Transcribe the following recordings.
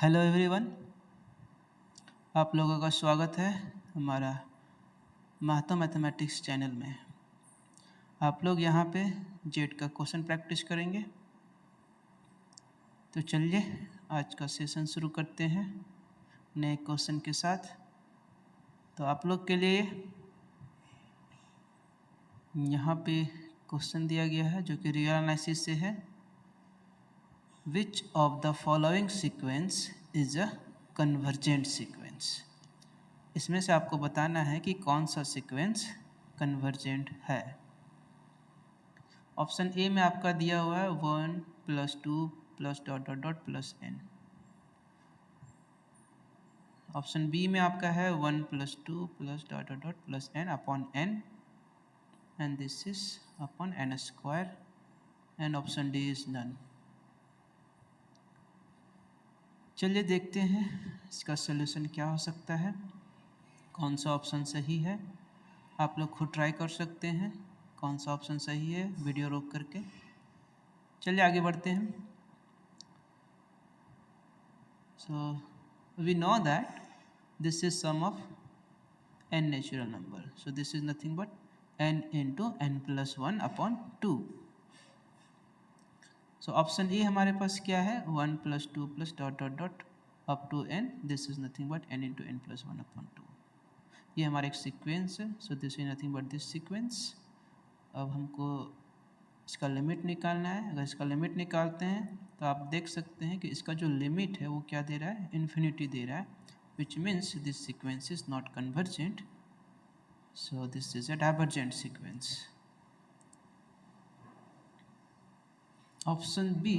Hello everyone, आप लोगों का स्वागत है हमारा महतो मैथमेटिक्स चैनल में। आप लोग यहाँ पे जेट का क्वेश्चन प्रैक्टिस करेंगे। तो चलिए आज का सेशन शुरू करते हैं नए क्वेश्चन के साथ। तो आप लोग के लिए यहाँ पे क्वेश्चन दिया गया है जो कि रियल एनालिसिस से है। Which of the following sequence is a convergent sequence. इसमें से आपको बताना है कि कौन सा सीक्वेंस कन्वर्जेंट है। ऑप्शन ए में आपका दिया हुआ है 1 + 2 + dot dot dot plus n। Option B में आपका है 1 + 2 + dot dot dot plus n upon n and this is upon n²। And option D is none. चलिए देखते हैं इसका सलूशन क्या हो सकता है, कौन सा ऑप्शन सही है। आप लोग खुद ट्राई कर सकते हैं कौन सा ऑप्शन सही है वीडियो रोक करके। चलिए आगे बढ़ते हैं। So we know that this is sum of n natural number. So this is nothing but n into n plus 1 upon 2. So option A हमारे पास क्या है 1 + 2 + dot dot dot up to n। This is nothing but n into n plus 1 upon 2। ये हमारा एक sequence है। सो this is nothing but this sequence. अब हमको इसका लिमिट निकालना है। अगर इसका लिमिट निकालते हैं तो आप देख सकते हैं कि इसका जो लिमिट है वो क्या दे रहा है, इन्फिनिटी दे रहा है, which means this sequence is not convergent. So this is a divergent sequence. Option B,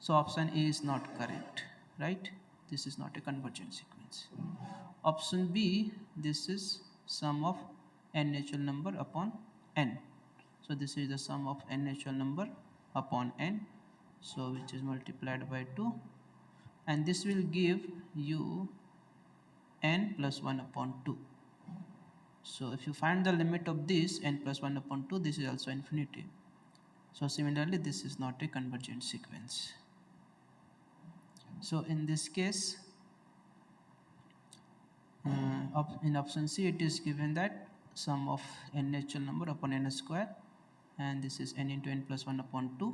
so option A is not correct, right? This is not a convergent sequence. Option B, this is sum of n natural number upon n. So this is the sum of n natural number upon n, so which is multiplied by 2, and this will give you n plus 1 upon 2. So if you find the limit of this n plus 1 upon 2, this is also infinity. So similarly this is not a convergent sequence. So in this case, in option C it is given that sum of n natural number upon n², and this is n into n plus 1 upon 2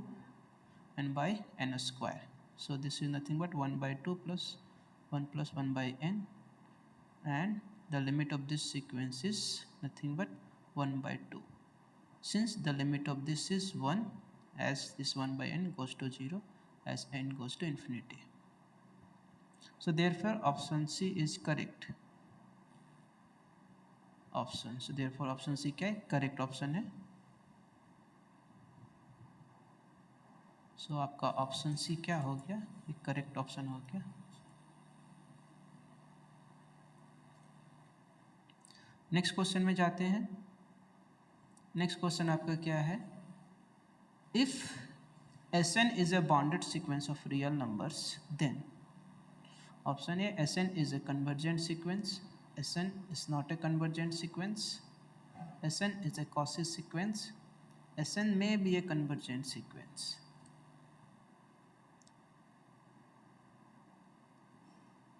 and by n². So this is nothing but 1 by 2 plus 1 plus 1 by n, and the limit of this sequence is nothing but 1 by 2. Since the limit of this is 1, as this 1 by n goes to 0 as n goes to infinity. So therefore option C is correct option. So therefore option C क्या है, correct option है। सो आपका option C क्या हो गया, एक correct option हो गया। नेक्स्ट क्वेश्चन में जाते हैं। नेक्स्ट क्वेश्चन आपका क्या है, if Sn is a bonded sequence of real numbers, then option A, Sn is a convergent sequence, Sn is not a convergent sequence, Sn is a Cauchy sequence, Sn may be a convergent sequence.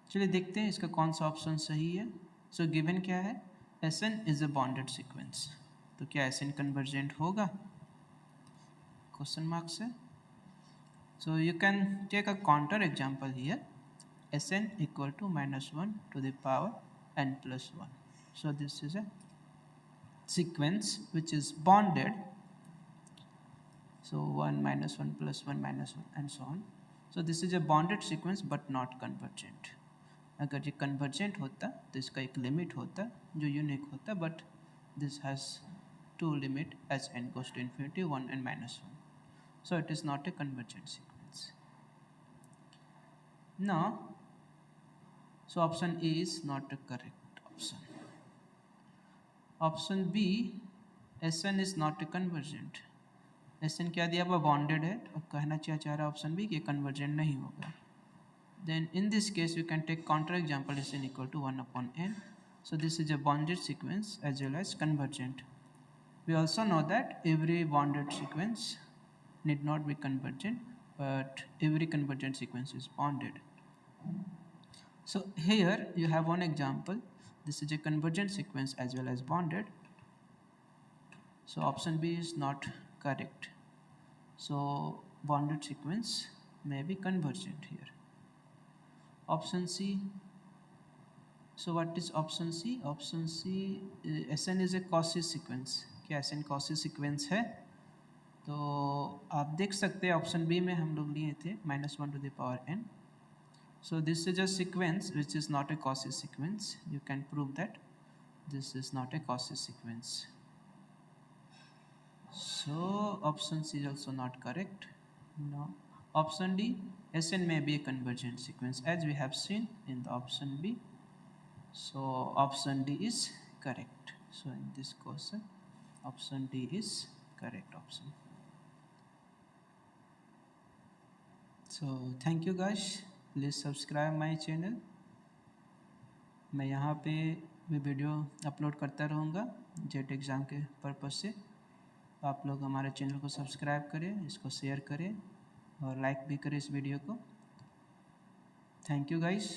चलिए देखते हैं इसका कौन सा option सही है। So given क्या है, Sn is a bonded sequence, तो क्या Sn convergent होगा, क्वेश्चन मार्क से। So you can take a counter example here, Sn equal to -1 to the power n plus 1. So this is a sequence which is bonded. So 1 minus 1 plus 1 minus 1 and so on. So this is a bonded sequence but not convergent. अगर ये convergent होता तो इसका एक limit होता जो unique होता, but this has two limit as n goes to infinity, 1 and -1. So it is not a convergent sequence. Now, so option A is not a correct option. Option B, Sn is not a convergent. Sn क्या दिया हुआ, bonded है, और कहना क्या चाह रहा है ऑप्शन बी कि कन्वर्जेंट नहीं होगा। Then in this case you can take counter example, Sn equal to 1 upon n. So this is a bonded sequence as well as convergent. We also know that every bonded sequence need not be convergent, but every convergent sequence is bonded. So here you have one example. This is a convergent sequence as well as bonded. So option B is not correct. So bonded sequence may be convergent here. Option C. So what is option C? Option C, Sn is a Cauchy sequence. क्या Sn Cauchy sequence है? तो आप देख सकते हैं option B में हम लोग लिए थे -1⁻n. So this is a sequence which is not a Cauchy sequence. You can prove that this is not a Cauchy sequence. So option C is also not correct. No. Option D, Sn may be a convergent sequence as we have seen in the option B. So option D is correct. So in this question, option D is correct option. So thank you guys. Please subscribe my channel. मैं यहाँ पे भी video upload करता रहूँगा jet exam के purpose से. आप लोग हमारे चैनल को सब्सक्राइब करें, इसको शेयर करें और लाइक भी करें इस वीडियो को. Thank you guys.